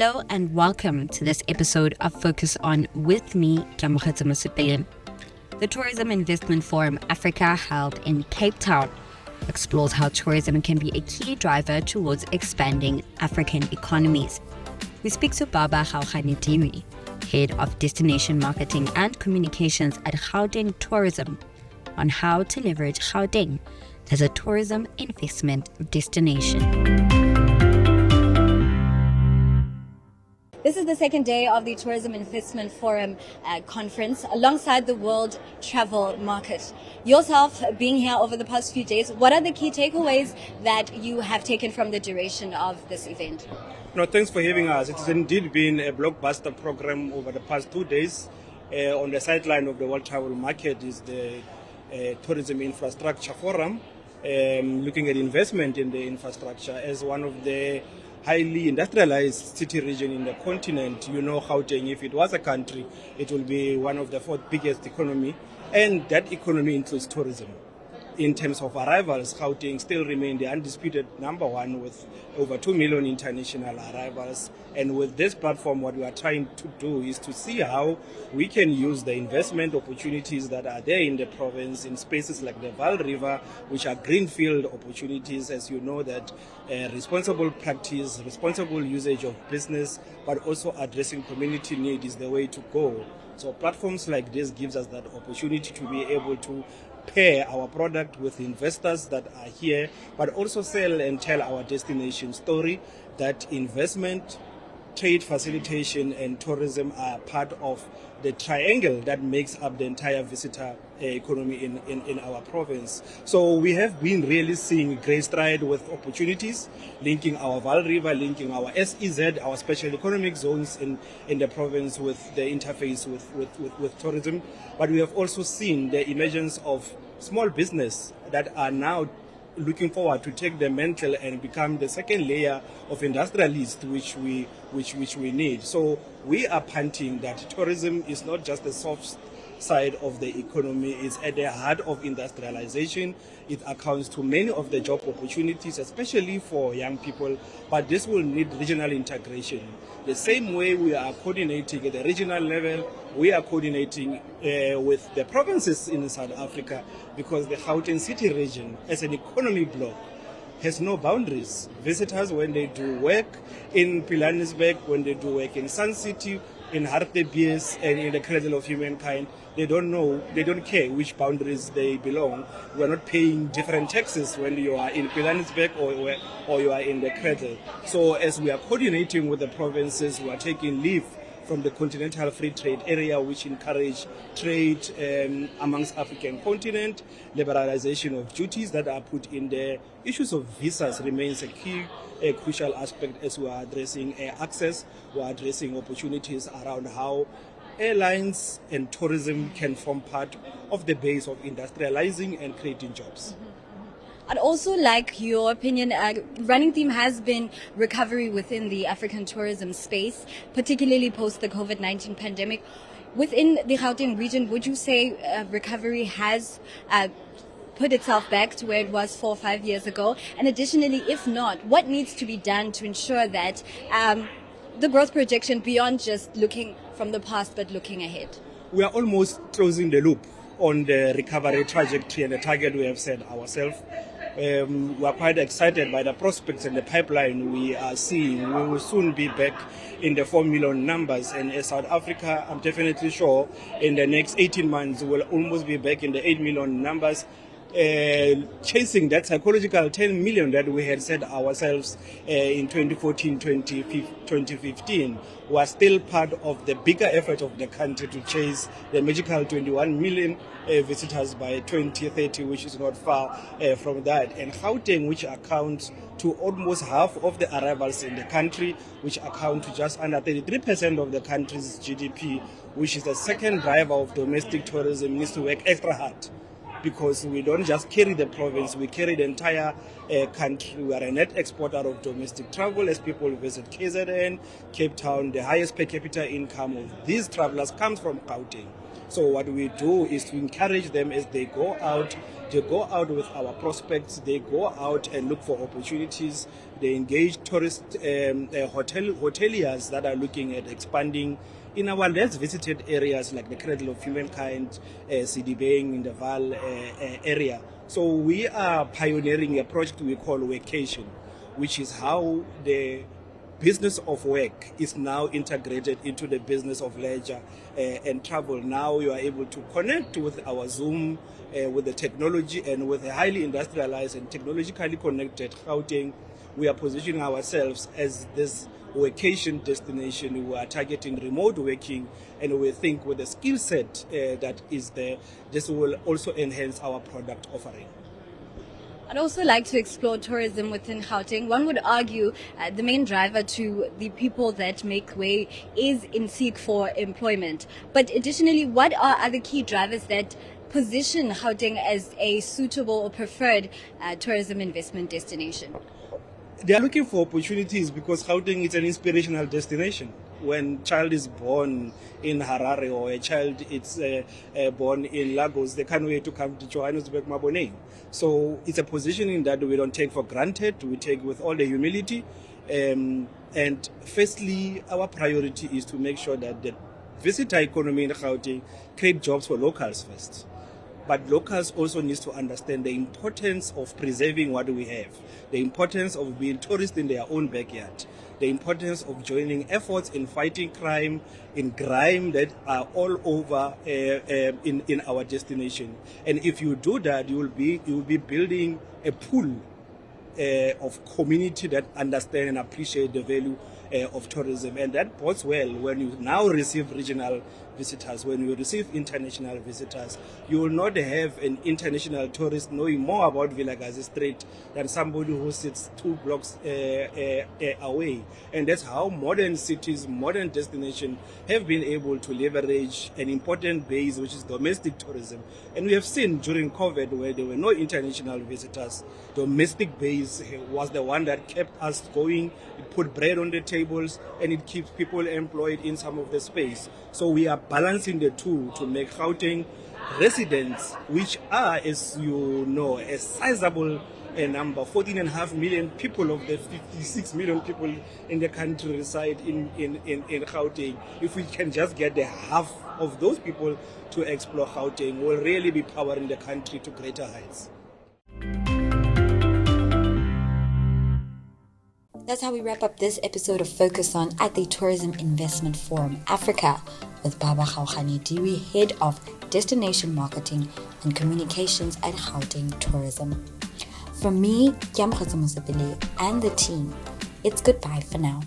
Hello and welcome to this episode of Focus On with me, Kamogetse Mosepele. The Tourism Investment Forum Africa, held in Cape Town, explores how tourism can be a key driver towards expanding African economies. We speak to Barba Gaoganediwe, Head of Destination Marketing and Communications at Gauteng Tourism, on how to leverage Gauteng as a tourism investment destination. This is the second day of the Tourism Investment Forum conference alongside the World Travel Market. Yourself being here over the past few days, what are the key takeaways that you have taken from the duration of this event? No, thanks for having us. It has indeed been a blockbuster program over the past 2 days. On the sideline of the World Travel Market is the Tourism Infrastructure Forum, looking at investment in the infrastructure as one of the highly industrialized city region in the continent. You know, Gauteng, if it was a country, it will be one of the fourth biggest economy, and that economy includes tourism. In terms of arrivals, Gauteng still remains the undisputed number one with over 2 million international arrivals. And with this platform, what we are trying to do is to see how we can use the investment opportunities that are there in the province in spaces like the Vaal River, which are greenfield opportunities, as you know, that responsible practice, responsible usage of business, but also addressing community need is the way to go. So platforms like this gives us that opportunity to be able to pair our product with investors that are here, but also sell and tell our destination story, that investment, trade facilitation and tourism are part of the triangle that makes up the entire visitor economy in our province. So we have been really seeing great stride with opportunities, linking our Vaal River, linking our SEZ, our special economic zones in the province with the interface with tourism. But we have also seen the emergence of small business that are now looking forward to take the mantle and become the second layer of industrialists which we need. So we are punting that tourism is not just the soft side of the economy, it's at the heart of industrialization. It accounts to many of the job opportunities, especially for young people, but this will need regional integration. The same way we are coordinating at the regional level, we are coordinating with the provinces in South Africa, because the Gauteng City region as an economy bloc has no boundaries. Visitors, when they do work in Pilanesberg, when they do work in Sun City, in Hartebees and in the cradle of humankind, they don't care which boundaries they belong. We are not paying different taxes when you are in Pilanesberg or you are in the cradle. So as we are coordinating with the provinces, we are taking leave from the continental free trade area, which encourage trade amongst African continent, liberalization of duties that are put in there. Issues of visas remains a key, a crucial aspect as we are addressing access, we are addressing opportunities around how airlines and tourism can form part of the base of industrializing and creating jobs. I'd also like your opinion. Running theme has been recovery within the African tourism space, particularly post the COVID-19 pandemic. Within the Gauteng region, would you say recovery has put itself back to where it was 4 or 5 years ago? And additionally, if not, what needs to be done to ensure that the growth projection beyond just looking from the past but looking ahead? We are almost closing the loop on the recovery trajectory and the target we have set ourselves. We are quite excited by the prospects and the pipeline we are seeing. We will soon be back in the 4 million numbers, and as South Africa, I'm definitely sure in the next 18 months we will almost be back in the 8 million numbers, chasing that psychological 10 million that we had set ourselves in 2014, 2015. We are still part of the bigger effort of the country to chase the magical 21 million visitors by 2030, which is not far from that. And Gauteng, which accounts to almost half of the arrivals in the country, which account to just under 33% of the country's GDP, which is the second driver of domestic tourism, needs to work extra hard. Because we don't just carry the province, we carry the entire country. We are a net exporter of domestic travel as people visit KZN, Cape Town. The highest per capita income of these travelers comes from Gauteng. So what we do is to encourage them as they go out. They go out with our prospects. They go out and look for opportunities. They engage tourist hoteliers that are looking at expanding in our less visited areas like the Cradle of Humankind, Sidibeng in the Val area. So we are pioneering a project we call Workation, which is how the business of work is now integrated into the business of leisure and travel. Now you are able to connect with our Zoom, with the technology, and with a highly industrialized and technologically connected Gauteng. We are positioning ourselves as this vacation destination. We are targeting remote working, and we think with the skill set that is there, this will also enhance our product offering. I'd also like to explore tourism within Gauteng. One would argue the main driver to the people that make way is in seek for employment. But additionally, what are other key drivers that position Gauteng as a suitable or preferred tourism investment destination? They are looking for opportunities because Gauteng is an inspirational destination. When a child is born in Harare or a child is born in Lagos, they can't wait to come to Johannesburg, Maboneng. So it's a positioning that we don't take for granted. We take with all the humility. And firstly, our priority is to make sure that the visitor economy in Gauteng create jobs for locals first. But locals also need to understand the importance of preserving what we have, the importance of being tourists in their own backyard, the importance of joining efforts in fighting crime, in grime that are all over in our destination. And if you do that, you will be building a pool of community that understand and appreciate the value of tourism. And that bodes well when you now receive regional visitors, when you receive international visitors. You will not have an international tourist knowing more about Vilakazi Street than somebody who sits 2 blocks away. And that's how modern cities, modern destinations have been able to leverage an important base, which is domestic tourism. And we have seen during COVID, where there were no international visitors, domestic base was the one that kept us going. It put bread on the tables, and it keeps people employed in some of the space. So we are balancing the two to make Gauteng residents, which are, as you know, a sizable number, 14.5 million people of the 56 million people in the country reside in Gauteng. If we can just get the half of those people to explore Gauteng, we'll really be powering the country to greater heights. That's how we wrap up this episode of Focus On at the Tourism Investment Forum Africa with Barba Gaoganediwe, Head of Destination Marketing and Communications at Gauteng Tourism. From me, and the team, it's goodbye for now.